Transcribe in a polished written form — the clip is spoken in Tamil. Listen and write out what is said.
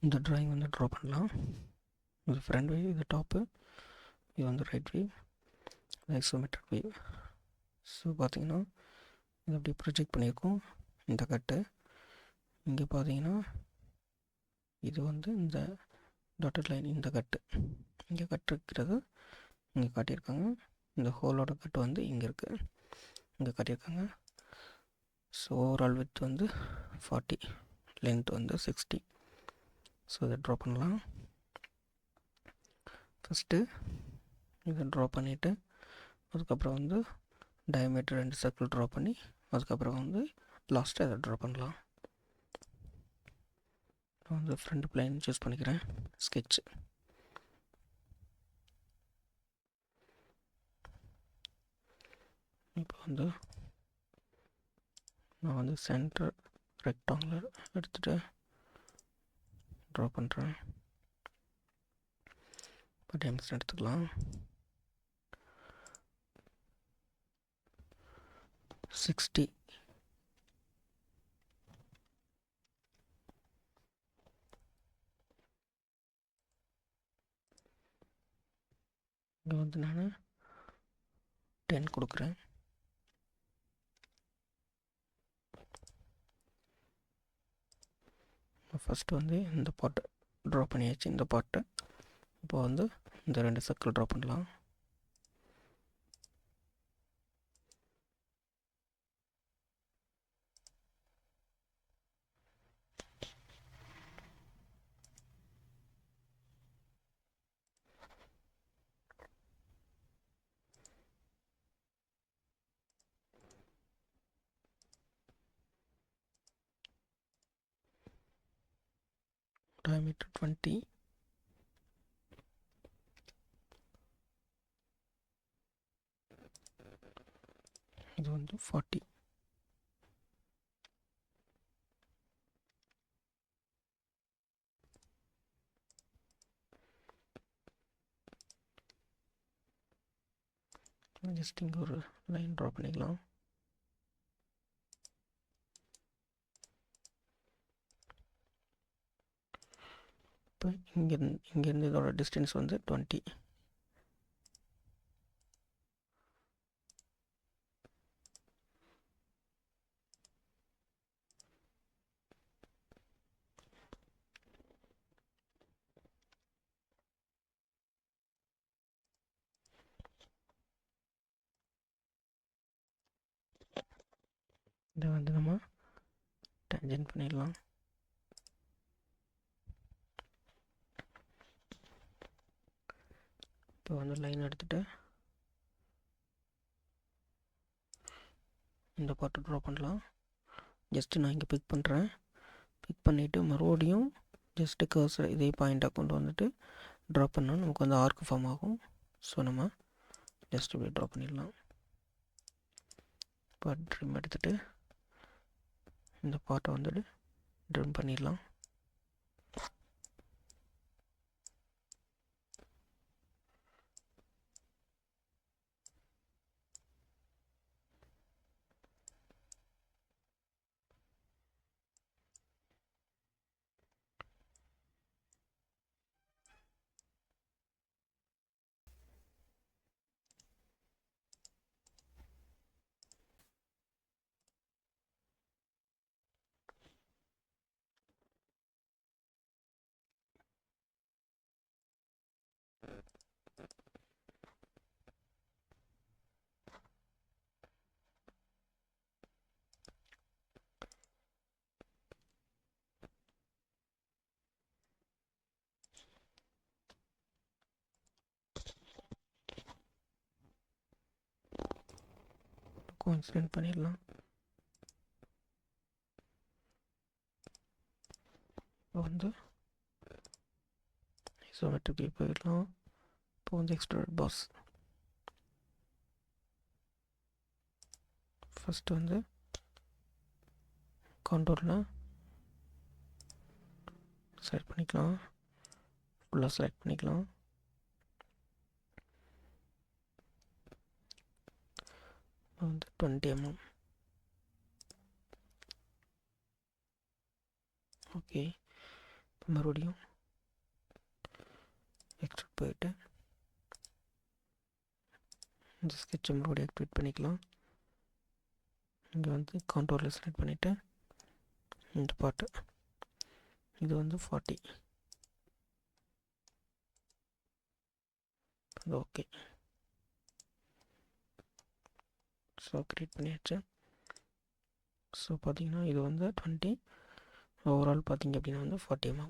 இந்த ட்ராயிங் வந்து ட்ரா பண்ணலாம். இது ஃப்ரண்ட் வியூ, இது டாப்பு, இது வந்து ரைட் வியூ, இது ஐசோமெட்ரிக் வியூ. ஸோ பார்த்தீங்கன்னா இது அப்படி ப்ரொஜெக்ட் பண்ணியிருக்கோம். இந்த கட்டு இங்கே பார்த்தீங்கன்னா இது வந்து இந்த டாட்டட் லைன், இந்த கட்டு இங்கே கட்டு இருக்கிறது இங்கே காட்டியிருக்காங்க. இந்த ஹோலோட கட்டு வந்து இங்கே இருக்குது, இங்கே காட்டியிருக்காங்க. ஸோ ஓவரால் வித் வந்து 40, லென்த் வந்து 60. ஸோ இதை ட்ரா பண்ணலாம். ஃபஸ்ட்டு இதை ட்ரா பண்ணிவிட்டு அதுக்கப்புறம் வந்து டயமீட்டர் 2 சர்க்கிள் ட்ரா பண்ணி அதுக்கப்புறம் வந்து லாஸ்ட்டாக இதை ட்ரா பண்ணலாம். நான் வந்து ஃப்ரண்ட் பிளைன் சூஸ் பண்ணிக்கிறேன். ஸ்கெட்ச் இப்போ வந்து நான் வந்து சென்டர் ரெக்டாங்குலர் எடுத்துகிட்டு ட்ரா பண்ணுறேன். இப்போ டைம்ஸ் எடுத்துக்கலாம். 60 இங்கே வந்து நான் 10 கொடுக்குறேன். ஃபஸ்ட்டு வந்து இந்த பாட்டை ட்ரா பண்ணியாச்சு. இந்த பாட்டை இப்போ வந்து இந்த 2 சர்க்கிள் ட்ரா பண்ணலாம். diameter 20, இது வந்து 40. ஜஸ்ட் இங்கே ஒரு லைன் ட்ரா பண்ணிக்கலாம். இப்போ இங்கேருந்து இதோட டிஸ்டன்ஸ் வந்து 20. இதை வந்து நம்ம டேஞ்சன்ட் பண்ணிடலாம். இப்போ வந்து லைன் எடுத்துகிட்டு இந்த பாட்டு ட்ரா பண்ணலாம். ஜஸ்ட்டு நான் இங்கே பிக் பண்ணுறேன். பிக் பண்ணிவிட்டு மறுபடியும் ஜஸ்ட்டு கர்சர் இதே பாயிண்ட்டாக கொண்டு வந்துட்டு ட்ரா பண்ணால் நமக்கு வந்து ஆர்க் ஃபார்ம் ஆகும். ஸோ நம்ம ஜஸ்ட் இப்படி ட்ரா பண்ணிடலாம். இப்போ ட்ரிம் எடுத்துகிட்டு இந்த பாட்டை வந்துட்டு ட்ரிம் பண்ணிடலாம். கோஇன்சிடென்ட் பண்ணிடலாம். இப்போ வந்து ஐசோமெட்ரிக் போயிடலாம். இப்போ வந்து எக்ஸ்ட்ரூட் பாஸ் ஃபஸ்ட்டு வந்து கான்டூரில் செலக்ட் பண்ணிக்கலாம். ஃபுல்லாக செலக்ட் பண்ணிக்கலாம். வந்து 20 mm. ஓகே, இப்போ மறுபடியும் எக்ஸ்ட்ரூட் போயிட்டு இந்த ஸ்கெட்சை மறுபடியும் ஆக்டிவேட் பண்ணிக்கலாம். இங்கே வந்து கான்டோரில் செலக்ட் பண்ணிவிட்டு இந்த பாட்டு இது வந்து 40 ஓகே. ஸோ க்ரியேட் பண்ணியாச்சு. ஸோ பார்த்தீங்கன்னா இது வந்து 20, ஓவரால் பார்த்தீங்க அப்படின்னா வந்து 40 mm.